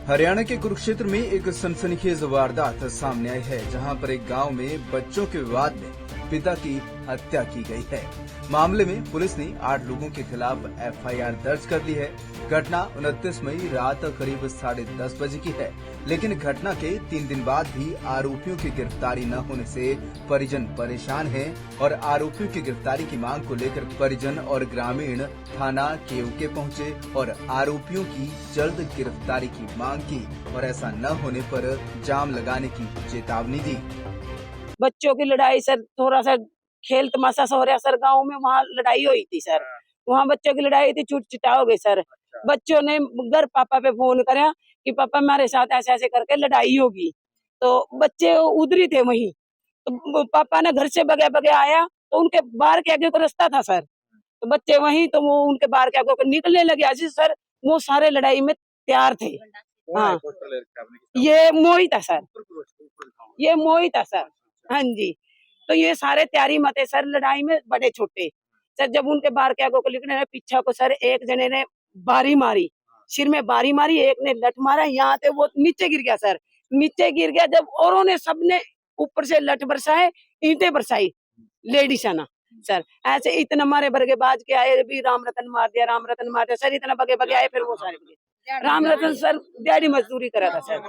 हरियाणा के कुरुक्षेत्र में एक सनसनीखेज वारदात सामने आई है, जहां पर एक गांव में बच्चों के विवाद में पिता की हत्या की गई है। मामले में पुलिस ने 8 लोगों के खिलाफ एफआईआर दर्ज कर ली है। घटना 29 मई रात करीब 10:30 बजे की है, लेकिन घटना के 3 दिन बाद भी आरोपियों की गिरफ्तारी न होने से परिजन परेशान हैं और आरोपियों की गिरफ्तारी की मांग को लेकर परिजन और ग्रामीण थाना केवके पहुंचे और आरोपियों की जल्द गिरफ्तारी की मांग की और ऐसा न होने पर जाम लगाने की चेतावनी दी। बच्चों की लड़ाई सर, थोड़ा सा खेल तमाशा सा हो रहा सर, गांव में वहाँ लड़ाई हुई थी सर, वहाँ बच्चों की लड़ाई थी, छूट छिटा हो गई सर। बच्चों ने घर पापा पे फोन करा कि पापा हमारे साथ ऐसे ऐसे करके लड़ाई होगी, तो बच्चे उधरी थे वहीं, तो पापा ने घर से बगे बगे आया तो उनके बाहर के आगे को रास्ता था सर, तो बच्चे वहीं, तो वो उनके बाहर के आगे को निकलने लगे ऐसे सर, वो सारे लड़ाई में तैयार थे। हाँ, ये मोहित था सर, ये मोहित था सर। हाँ जी, तो ये सारे तैयारी मत है सर, लड़ाई में बड़े छोटे सर। जब उनके बाहर के आगो को लिखने पीछा को सर, एक जने ने बारी मारी, सिर में बारी मारी, एक ने लठ मारा, यहाँ पे वो नीचे गिर गया सर, नीचे गिर गया। जब औरों ने सबने ऊपर से लठ बरसाए, ईंटें बरसाई, लेडीज आना सर, ऐसे इतना मारे बरगे बाज के आए, भी राम रतन मार दिया, राम रतन मार दिया सर, इतना बगे बगे आए। फिर वो सारे राम रतन सर दिहाड़ी मजदूरी करा था सर।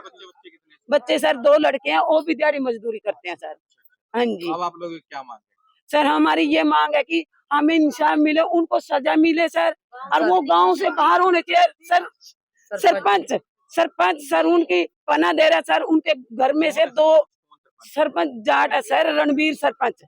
बच्चे सर 2 लड़के हैं, वो भी दिहाड़ी मजदूरी करते हैं सर। हाँ जी, अब आप लोग क्या मांग है? सर हमारी ये मांग है कि हमें इंसाफ मिले, उनको सजा मिले सर, और वो गांव से बाहर होने चाहिए सर। सरपंच सर उनकी पना दे रहा सर, उनके घर में से 2 सरपंच जाट है सर, रणवीर सरपंच।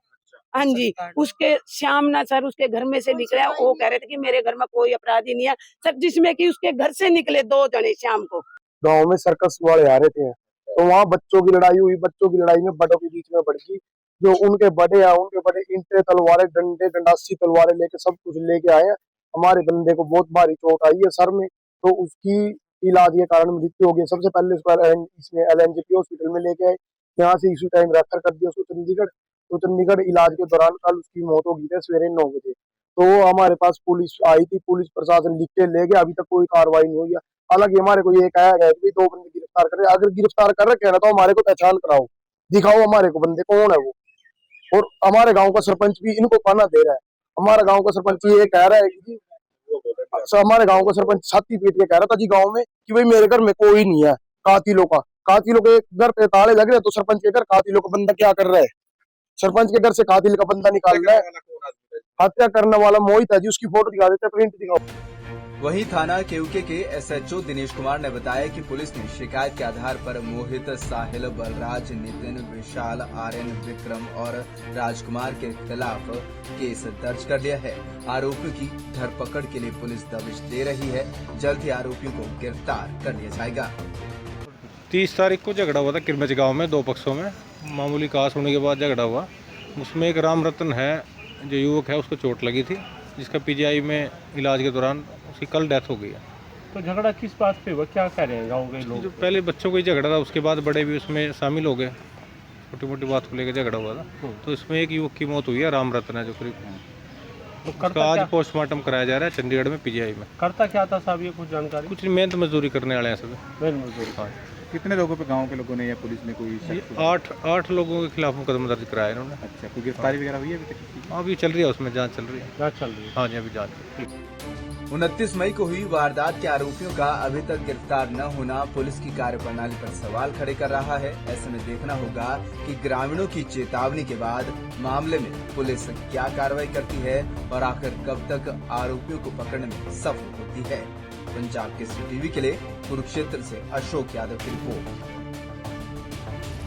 हाँ जी, उसके श्याम ना सर उसके घर में से निकले, वो कह रहे थे कि मेरे घर में कोई अपराधी नहीं है सर, जिसमें कि उसके घर से निकले 2 जने शाम को। गांव में सर्कस वाले आ रहे थे, तो वहाँ बच्चों की लड़ाई हुई। बच्चों की लड़ाई में बड़ों के बीच में बढ़ गई। जो उनके बड़े ईंटें, तलवारें, डंडे, गंडासी तलवारें लेके सब कुछ लेके आए हैं। हमारे बंदे को बहुत भारी चोट आई है सर में, तो उसकी इलाज के कारण मृत्यु हो गई। सबसे पहले उसको इसमें LNJP हॉस्पिटल में लेके आए, यहाँ से इसी टाइम रेफर कर दिया उसको चंडीगढ़। तो चंडीगढ़ इलाज के दौरान कल उसकी मौत हो गई थी सवेरे 9 बजे। तो हमारे पास पुलिस आई थी, पुलिस प्रशासन लिख के ले गया, अभी तक कोई कार्रवाई नहीं हुई है। हालांकि हमारे को ये कहा गया कि 2 बंदे गिरफ्तार कर रहे हैं। अगर गिरफ्तार कर रखे हैं ना, तो हमारे को पहचान कराओ, दिखाओ हमारे को बंदे कौन है वो। और हमारे गांव का सरपंच भी इनको पाना दे रहा है। हमारा गांव का सरपंच ये कह रहा है कि हमारे गांव का सरपंच छाती पीट के कह रहा था जी गांव में कि भाई मेरे घर में कोई नहीं है कातिलों के घर पे ताले लग रहे हैं, तो सरपंच के घर कातिलों का बंदा क्या कर रहा है? सरपंच के घर से कातिल का बंदा निकाल रहा है। हत्या करने वाला मोहित है जी, उसकी फोटो दिखा देते, प्रिंट दिखाओ। वहीं थाना केवके के SHO दिनेश कुमार ने बताया कि पुलिस ने शिकायत के आधार पर मोहित, साहिल, बलराज, नितिन, विशाल, आर्यन, विक्रम और राजकुमार के खिलाफ केस दर्ज कर लिया है। आरोपियों की धरपकड़ के लिए पुलिस दबिश दे रही है। जल्द ही आरोपियों को गिरफ्तार कर लिया जाएगा। 30 तारीख को झगड़ा हुआ था किरमच गांव में, 2 पक्षों में मामूली कहास होने के बाद झगड़ा हुआ। उसमें एक राम रतन है जो युवक है, उसको चोट लगी थी, जिसका PGI में इलाज के दौरान उसकी कल डेथ हो गई है। तो झगड़ा किस बात पे हुआ, क्या कह रहे हैं गाँव के लोग? जो पहले बच्चों को ही झगड़ा था, उसके बाद बड़े भी उसमें शामिल हो गए। छोटी मोटी बात को लेकर झगड़ा हुआ था, तो इसमें एक युवक की मौत हुई है, राम रतन है जो करीब। तो आज पोस्टमार्टम कराया जा रहा है चंडीगढ़ में PGI में। करता क्या था साहब, ये कुछ जानकारी? कुछ मेहनत मजदूरी करने वाले हैं सब। मेहनत मजदूरी। हाँ, कितने लोगों पे गांव के लोगों ने या पुलिस ने कोई 8 लोगों के खिलाफ मुकदमा दर्ज कराया इन्होंने। अच्छा, कोई गिरफ्तारी वगैरह हुई है अभी तक? अभी चल रही है, उसमें जांच चल रही है। क्या चल रही है? हाँ जी, अभी जांच। 29 मई को हुई वारदात के आरोपियों का अभी तक गिरफ्तार न होना पुलिस की कार्यप्रणाली पर सवाल खड़े कर रहा है। ऐसे में देखना होगा कि ग्रामीणों की चेतावनी के बाद मामले में पुलिस क्या कार्रवाई करती है और आखिर कब तक आरोपियों को पकड़ने में सफल होती है। पंजाब केसरी टीवी के लिए कुरुक्षेत्र से अशोक यादव की रिपोर्ट।